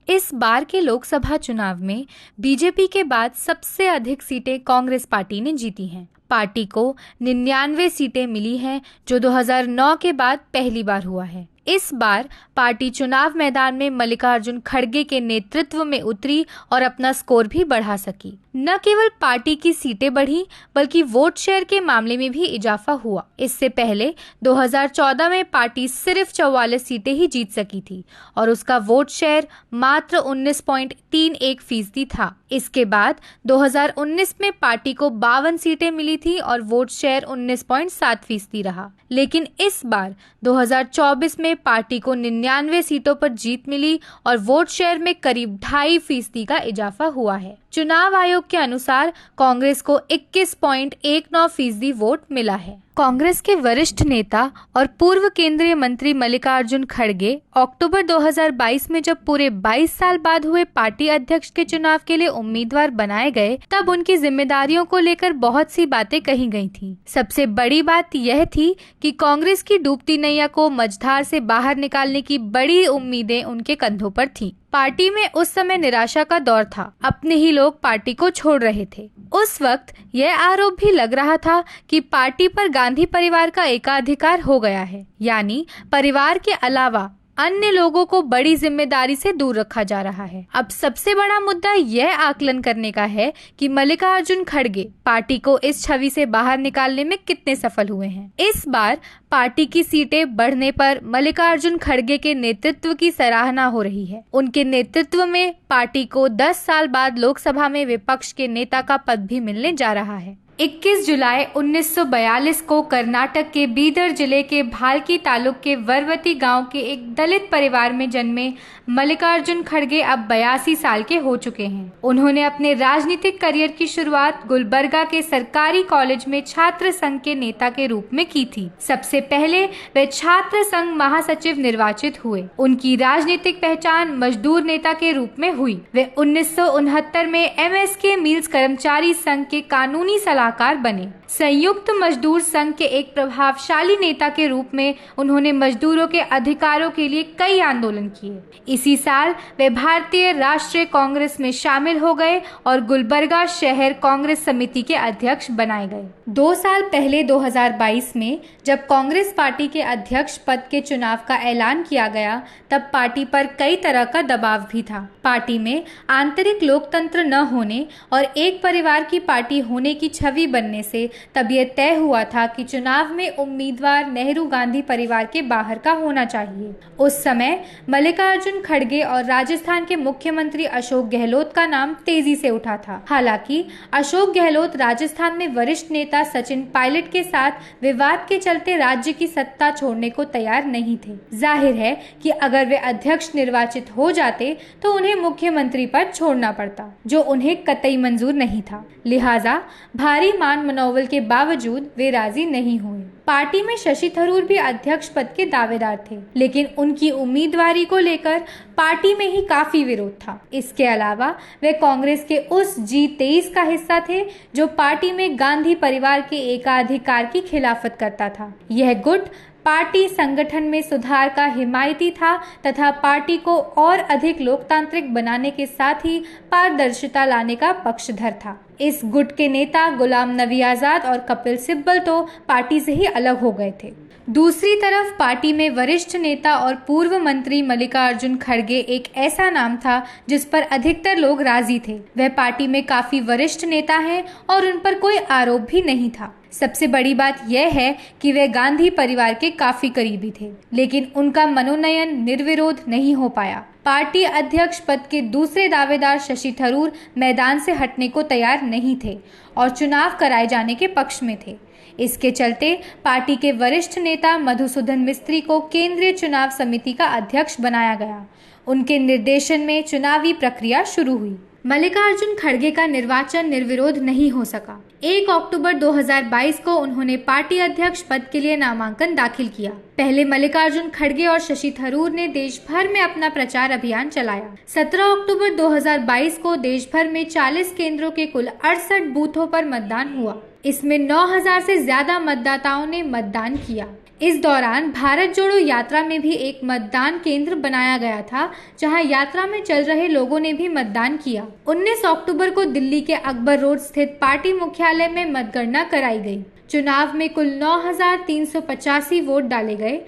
इस बार के लोकसभा चुनाव में बीजेपी के बाद सबसे अधिक सीटें कांग्रेस पार्टी ने जीती हैं। पार्टी को 99 सीटें मिली हैं, जो 2009 के बाद पहली बार हुआ है। इस बार पार्टी चुनाव मैदान में मल्लिकार्जुन खड़गे के नेतृत्व में उतरी और अपना स्कोर भी बढ़ा सकी। न केवल पार्टी की सीटें बढ़ी, बल्कि वोट शेयर के मामले में भी इजाफा हुआ। इससे पहले 2014 में पार्टी सिर्फ 44 सीटें ही जीत सकी थी और उसका वोट शेयर मात्र 19.31% था। इसके बाद 2019 में पार्टी को 52 सीटें मिली थी और वोट शेयर 19.7% रहा। लेकिन इस बार 2024 में पार्टी को 99 सीटों पर जीत मिली और वोट शेयर में करीब 2.5% का इजाफा हुआ है। चुनाव आयोग के अनुसार कांग्रेस को 21.19% वोट मिला है। कांग्रेस के वरिष्ठ नेता और पूर्व केंद्रीय मंत्री मल्लिकार्जुन खड़गे अक्टूबर 2022 में जब पूरे 22 साल बाद हुए पार्टी अध्यक्ष के चुनाव के लिए उम्मीदवार बनाए गए, तब उनकी जिम्मेदारियों को लेकर बहुत सी बातें कही गई थीं। सबसे बड़ी बात यह थी कि कांग्रेस की डूबती नैया को मझधार से बाहर निकालने की बड़ी उम्मीदें उनके कंधों पर थीं। पार्टी में उस समय निराशा का दौर था। अपने ही लोग पार्टी को छोड़ रहे थे। उस वक्त यह आरोप भी लग रहा था कि पार्टी पर गांधी परिवार का एकाधिकार हो गया है, यानी परिवार के अलावा अन्य लोगों को बड़ी जिम्मेदारी से दूर रखा जा रहा है। अब सबसे बड़ा मुद्दा यह आकलन करने का है कि मल्लिकार्जुन खड़गे पार्टी को इस छवि से बाहर निकालने में कितने सफल हुए हैं। इस बार पार्टी की सीटें बढ़ने पर मल्लिकार्जुन खड़गे के नेतृत्व की सराहना हो रही है। उनके नेतृत्व में पार्टी को 10 साल बाद लोकसभा में विपक्ष के नेता का पद भी मिलने जा रहा है। 21 जुलाई 1942 को कर्नाटक के बीदर जिले के भाल्की तालुक के वरवती गांव के एक दलित परिवार में जन्मे मल्लिकार्जुन खड़गे अब 82 साल के हो चुके हैं। उन्होंने अपने राजनीतिक करियर की शुरुआत गुलबर्गा के सरकारी कॉलेज में छात्र संघ के नेता के रूप में की थी। सबसे पहले वे छात्र संघ महासचिव निर्वाचित हुए। उनकी राजनीतिक पहचान मजदूर नेता के रूप में हुई। वे 1969 में MSK मिल्स कर्मचारी संघ के कानूनी सलाहकार बने। संयुक्त मजदूर संघ के एक प्रभावशाली नेता के रूप में उन्होंने मजदूरों के अधिकारों के लिए कई आंदोलन किए। इसी साल वे भारतीय राष्ट्रीय कांग्रेस में शामिल हो गए और गुलबर्गा शहर कांग्रेस समिति के अध्यक्ष बनाए गए। 2 साल पहले 2022 में जब कांग्रेस पार्टी के अध्यक्ष पद के चुनाव का ऐलान किया गया, तब पार्टी पर कई तरह का दबाव भी था। पार्टी में आंतरिक लोकतंत्र न होने और एक परिवार की पार्टी होने की छवि बनने से तब यह तय हुआ था कि चुनाव में उम्मीदवार नेहरू गांधी परिवार के बाहर का होना चाहिए। उस समय मल्लिकार्जुन खड़गे और राजस्थान के मुख्यमंत्री अशोक गहलोत का नाम तेजी से उठा था। हालांकि अशोक गहलोत राजस्थान में वरिष्ठ नेता सचिन पायलट के साथ विवाद के चलते राज्य की सत्ता छोड़ने को तैयार नहीं थे। जाहिर है कि अगर वे अध्यक्ष निर्वाचित हो जाते तो उन्हें मुख्यमंत्री पद छोड़ना पड़ता, जो उन्हें कतई मंजूर नहीं था। लिहाजा भारी मान मनोबल के बावजूद वे राजी नहीं हुए। पार्टी में शशि थरूर भी अध्यक्ष पद के दावेदार थे, लेकिन उनकी उम्मीदवारी को लेकर पार्टी में ही काफी विरोध था। इसके अलावा वे कांग्रेस के उस G23 का हिस्सा थे जो पार्टी में गांधी परिवार के एकाधिकार की खिलाफत करता था। यह गुट पार्टी संगठन में सुधार का हिमायती था तथा पार्टी को और अधिक लोकतांत्रिक बनाने के साथ ही पारदर्शिता लाने का पक्षधर था। इस गुट के नेता गुलाम नबी आजाद और कपिल सिब्बल तो पार्टी से ही अलग हो गए थे। दूसरी तरफ पार्टी में वरिष्ठ नेता और पूर्व मंत्री मल्लिकार्जुन खड़गे एक ऐसा नाम था जिस पर अधिकतर लोग राजी थे। वह पार्टी में काफी वरिष्ठ नेता हैं और उन पर कोई आरोप भी नहीं था। सबसे बड़ी बात यह है कि वे गांधी परिवार के काफी करीबी थे, लेकिन उनका मनोनयन निर्विरोध नहीं हो पाया। पार्टी अध्यक्ष पद के दूसरे दावेदार शशि थरूर मैदान से हटने को तैयार नहीं थे और चुनाव कराए जाने के पक्ष में थे। इसके चलते पार्टी के वरिष्ठ नेता मधुसूदन मिस्त्री को केंद्रीय चुनाव समिति का अध्यक्ष बनाया गया। उनके निर्देशन में चुनावी प्रक्रिया शुरू हुई। मल्लिकार्जुन खड़गे का निर्वाचन निर्विरोध नहीं हो सका। 1 अक्टूबर 2022 को उन्होंने पार्टी अध्यक्ष पद के लिए नामांकन दाखिल किया। पहले मल्लिकार्जुन खड़गे और शशि थरूर ने देश भर में अपना प्रचार अभियान चलाया। 17 अक्टूबर 2022 को देश भर में 40 केंद्रों के कुल 68 बूथों पर मतदान हुआ। इसमें 9000 से ज्यादा मतदाताओं ने मतदान किया। इस दौरान भारत जोड़ो यात्रा में भी एक मतदान केंद्र बनाया गया था, जहां यात्रा में चल रहे लोगों ने भी मतदान किया। 19 अक्टूबर को दिल्ली के अकबर रोड स्थित पार्टी मुख्यालय में मतगणना कराई गई। चुनाव में कुल 9,385 वोट डाले गए।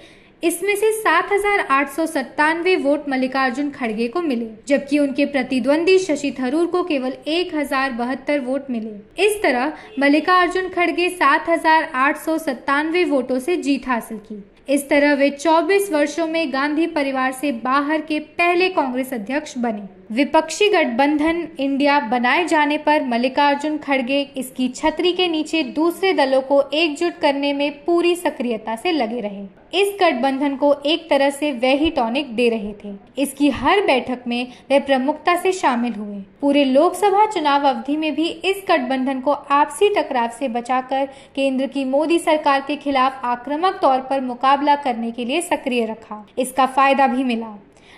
इसमें से 7,897 वोट मल्लिकार्जुन खड़गे को मिले, जबकि उनके प्रतिद्वंदी शशि थरूर को केवल 1,072 वोट मिले। इस तरह मल्लिकार्जुन खड़गे 7,897 वोटों से जीत हासिल की। इस तरह वे 24 वर्षों में गांधी परिवार से बाहर के पहले कांग्रेस अध्यक्ष बने। विपक्षी गठबंधन इंडिया बनाए जाने पर मल्लिकार्जुन खड़गे इसकी छतरी के नीचे दूसरे दलों को एकजुट करने में पूरी सक्रियता से लगे रहे। इस गठबंधन को एक तरह से वे ही टॉनिक दे रहे थे। इसकी हर बैठक में वे प्रमुखता से शामिल हुए। पूरे लोकसभा चुनाव अवधि में भी इस गठबंधन को आपसी टकराव से बचाकर केंद्र की मोदी सरकार के खिलाफ आक्रामक तौर पर मुकाबला करने के लिए सक्रिय रखा। इसका फायदा भी मिला।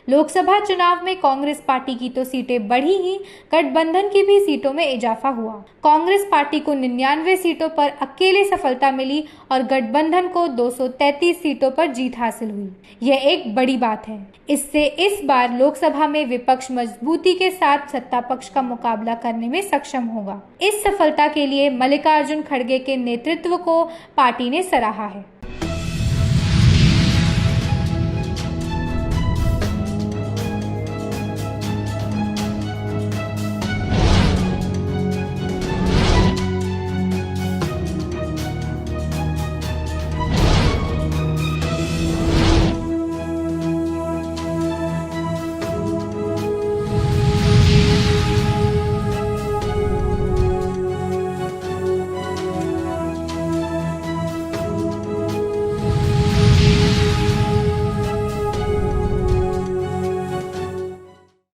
लोकसभा चुनाव में कांग्रेस पार्टी की तो सीटें बढ़ी ही, गठबंधन की भी सीटों में इजाफा हुआ। कांग्रेस पार्टी को 99 सीटों पर अकेले सफलता मिली और गठबंधन को 233 सीटों पर जीत हासिल हुई। यह एक बड़ी बात है। इससे इस बार लोकसभा में विपक्ष मजबूती के साथ सत्ता पक्ष का मुकाबला करने में सक्षम होगा। इस सफलता के लिए मल्लिकार्जुन खड़गे के नेतृत्व को पार्टी ने सराहा है।